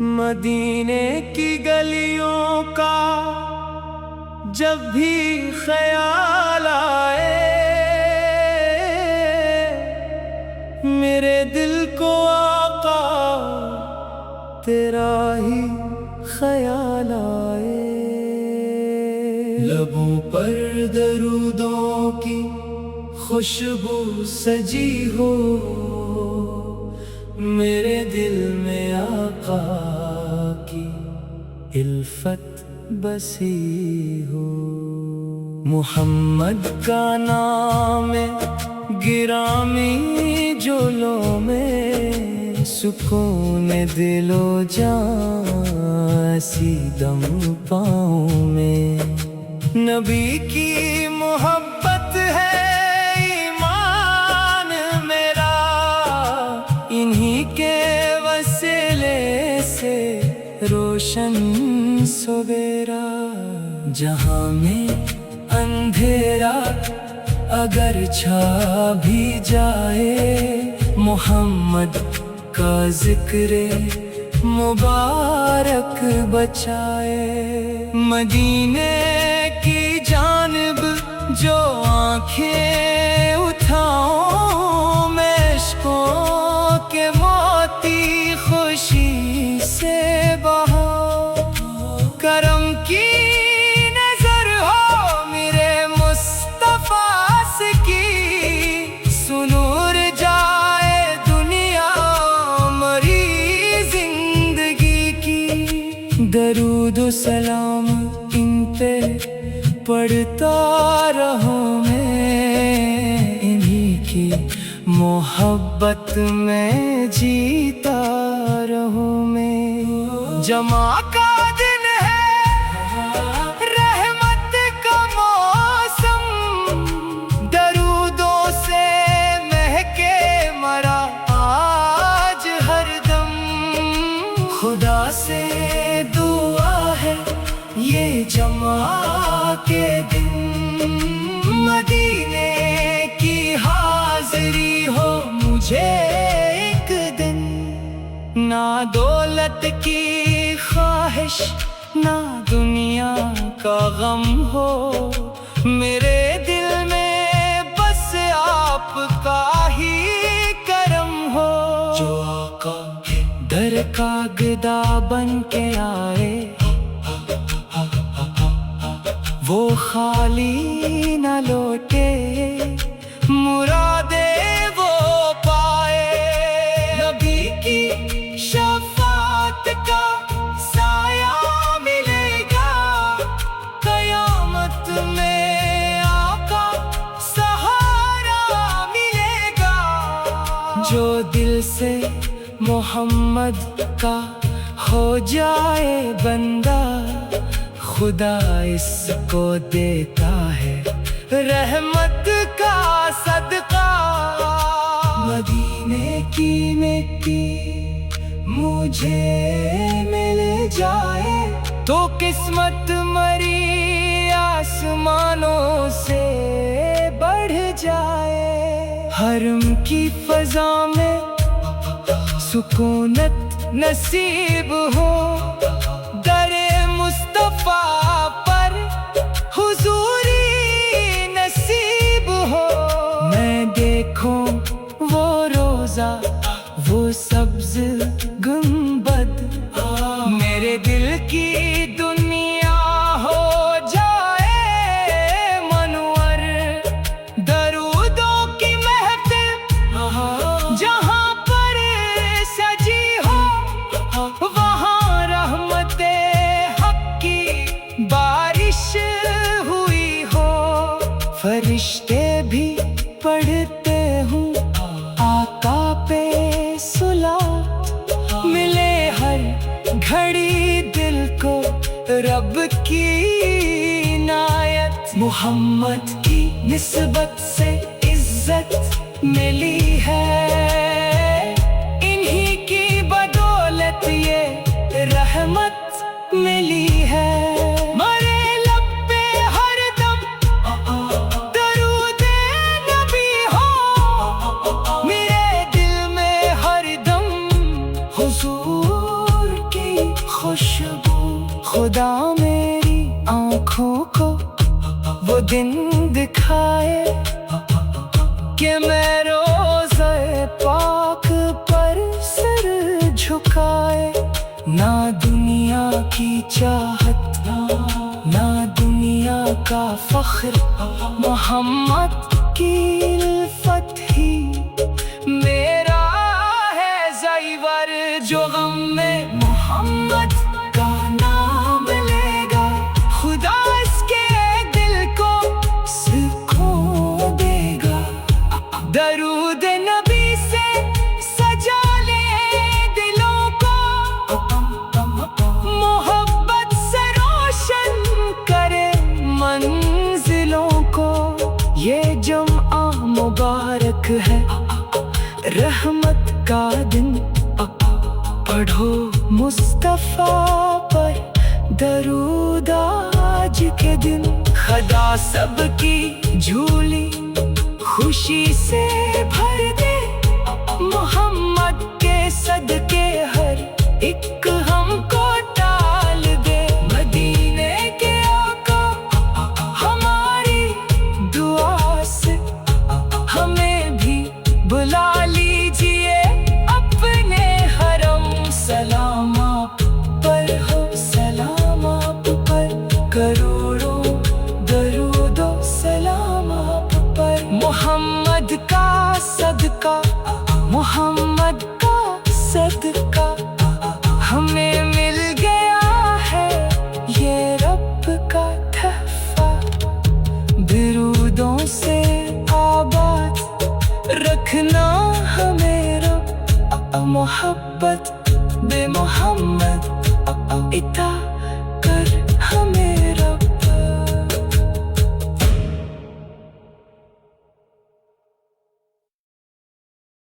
مدینے کی گلیوں کا جب بھی خیال آئے، میرے دل کو آقا تیرا ہی خیال آئے۔ لبوں پر درودوں کی خوشبو سجی ہو، میرے دل میں آقا کی الفت بسی ہو۔ محمد کا نام گرامی جولوں میں، سکون دل و جان سیدم پاؤں میں۔ نبی کی محبت ہے ایمان میرا، انہی کے وسیلے سے روشن سویرا۔ جہاں میں اندھیرا اگر چھا بھی جائے، محمد کا ذکر مبارک بچائے۔ مدینے کی جانب جو آنکھیں اٹھاؤں، میں عشقوں کے موتی خوشی سے بہاؤں۔ کرم کی نظر ہو میرے مصطفیٰ سے کی، سنور جائے دنیا مری زندگی کی۔ درود و سلام ان پہ پڑھتا رہوں میں، انہی کی محبت میں جیتا رہوں میں۔ جمع کا دن ہے رحمت کا موسم، درودوں سے مہکے مرا آج ہر دم۔ خدا سے دعا ہے یہ جمع کے دن، مدینے کی حاضری ہو مجھے ایک دن۔ نہ دولت کی خواہش نہ دنیا کا غم ہو، میرے دل میں بس آپ کا ہی کرم ہو۔ جو آقا در کا گدا بن کے آئے، وہ خالی نہ لوٹے، مرادیں وہ پائے۔ نبی کی شفاعت کا سایہ ملے گا، قیامت میں آقا سہارا ملے گا۔ جو دل سے محمد کا ہو جائے بندہ، خدا اس کو دیتا ہے رحمت کا صدقہ۔ مدینے کی مٹی مجھے مل جائے تو قسمت مری آسمانوں سے بڑھ جائے۔ حرم کی فضا میں سکونت نصیب ہو، در مصطفیٰ پر حضوری نصیب ہو۔ میں دیکھوں وہ روزہ وہ سبز گنبد، میرے دل کی دنیا ہو جائے منور۔ درودوں کی محفل جہاں پر سجی ہو، وہاں رحمت حق کی بارش ہوئی ہو۔ فرشتے بھی پڑھتے ہوں آقا پہ صلاۃ، ملے ہر گھڑی دل کو رب کی عنایت۔ محمد کی نسبت سے عزت ملی ہے، انہی کی بدولت یہ رحمت ملی ہے۔ مرے لب پہ ہر دم درود نبی ہو، میرے دل میں ہر دم حضور کی خدا میری آنکھوں کو وہ دن دکھائے کہ میں روزے پاک پر سر جھکائے. نہ دنیا کی چاہت نہ دنیا کا فخر، محمد کی الفت ہی میرا ہے زیور. جو غم میں محمد کا نام لے گا، خدا اس کے دل کو سکون دے گا. درود نبی سے سجا لے دلوں کو، محبت سے روشن کرے منزلوں کو. یہ جمعہ مبارک ہے، رحمت کا دن، پڑھو مصطفیٰ پر درود آج کے دن. خدا سب کی جھولی خوشی سے بھر دے، محمد کے صدقے ہر ایک ہم کو ڈال دے. مدینے کے آقا ہماری دعا سے ہمیں بھی بلا لیجیے اپنے حرم. سلام آپ پر ہو، سلام آپ پر، کروڑوں درود و سلام آپ پر. محمد کا صدقہ، محمد کا صدقہ ہمیں مل گیا ہے، یہ رب کا تحفہ. درودوں سے آباد رکھنا ہمیں رب، محبت بے محمد اطاعت.